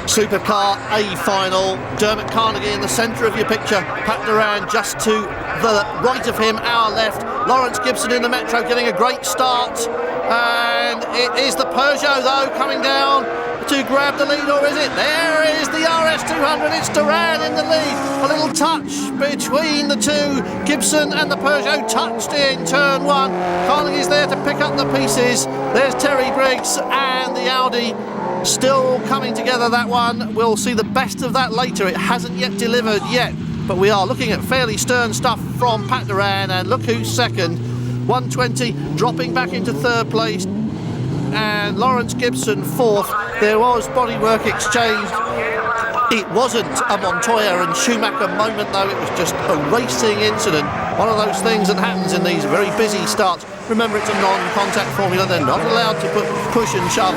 Supercar A final. Dermot Carnegie in the centre of your picture. Pat Doran just to the right of him, our left. Lawrence Gibson in the Metro getting a great start. And it is the Peugeot though coming down to grab the lead, or is it? There is the RS200. It's Doran in the lead. A little touch between the two. Gibson and the Peugeot touched in turn one. Carnegie's there to pick up the pieces. There's Terry Briggs and the Audi still coming together. That one, we'll see the best of that later. It hasn't yet delivered yet, but we are looking at fairly stern stuff from Pat Doran, and look who's second. 120 dropping back into third place, and Lawrence Gibson fourth. There was bodywork exchanged. It wasn't a Montoya and Schumacher moment though, it was just a racing incident. One of those things that happens in these very busy starts. Remember, it's a non-contact formula, they're not allowed to push and shove.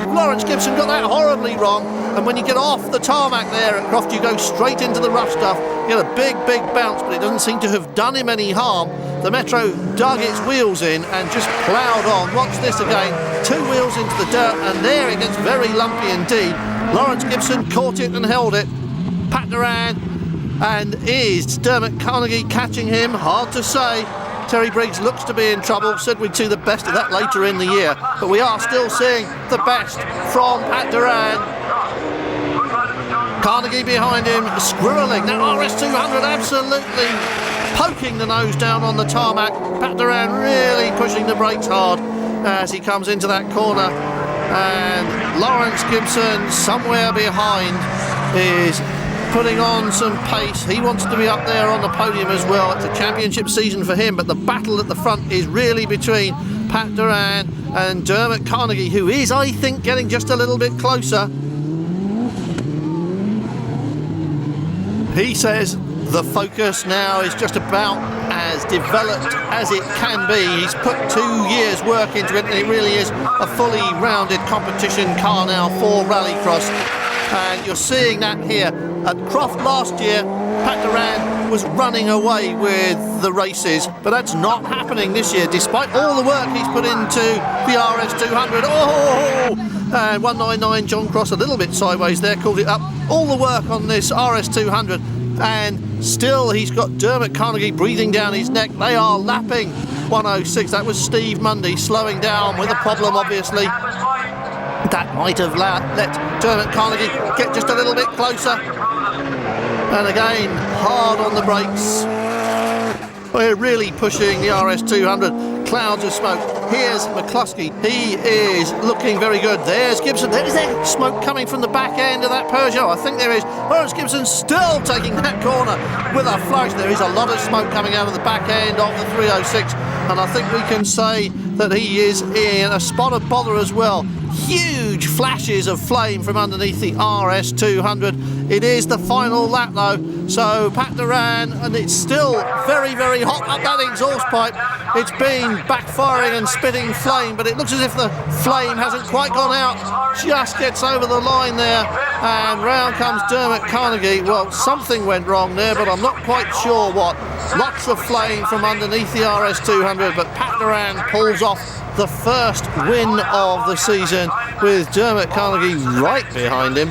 Lawrence Gibson got that horribly wrong, and when you get off the tarmac there at Croft, you go straight into the rough stuff. You get a big bounce, but it doesn't seem to have done him any harm. The Metro dug its wheels in and just ploughed on. Watch this again, two wheels into the dirt, and there it gets very lumpy indeed. Lawrence Gibson caught it and held it. Pat Doran, and is Dermot Carnegie catching him? Hard to say. Terry Briggs looks to be in trouble. Said we'd see the best of that later in the year, but we are still seeing the best from Pat Doran. Carnegie behind him, squirreling. That RS200 absolutely poking the nose down on the tarmac. Pat Doran really pushing the brakes hard as he comes into that corner. And Lawrence Gibson somewhere behind is putting on some pace. He wants to be up there on the podium as well. It's a championship season for him, but the battle at the front is really between Pat Doran and Dermot Carnegie, who is, I think, getting just a little bit closer. He says the focus now is just about as developed as it can be. He's put 2 years work into it, and it really is a fully rounded competition car now for Rallycross. And you're seeing that here. At Croft last year, Pat Doran was running away with the races, but that's not happening this year, despite all the work he's put into the RS200. Oh! And 199 John Cross a little bit sideways there, called it up. All the work on this RS200, and still he's got Dermot Carnegie breathing down his neck. They are lapping 106. That was Steve Mundy slowing down with a problem, obviously. That might have let Dermot Carnegie get just a little bit closer. And again, hard on the brakes. We're really pushing the RS200. Clouds of smoke. Here's McCluskey. He is looking very good. There's Gibson. There's that smoke coming from the back end of that Peugeot. I think there is. Lawrence Gibson still taking that corner with a flourish. There is a lot of smoke coming out of the back end of the 306. And I think we can say that he is in a spot of bother as well. Huge flashes of flame from underneath the RS200. It is the final lap though, so Pat Doran, and it's still very hot up that exhaust pipe. It's been backfiring and spitting flame, but it looks as if the flame hasn't quite gone out. Just gets over the line there, and round comes Dermot Carnegie. Well, something went wrong there, but I'm not quite sure what. Lots of flame from underneath the RS200, but Pat Doran pulls off the first win of the season with Dermot Carnegie right behind him.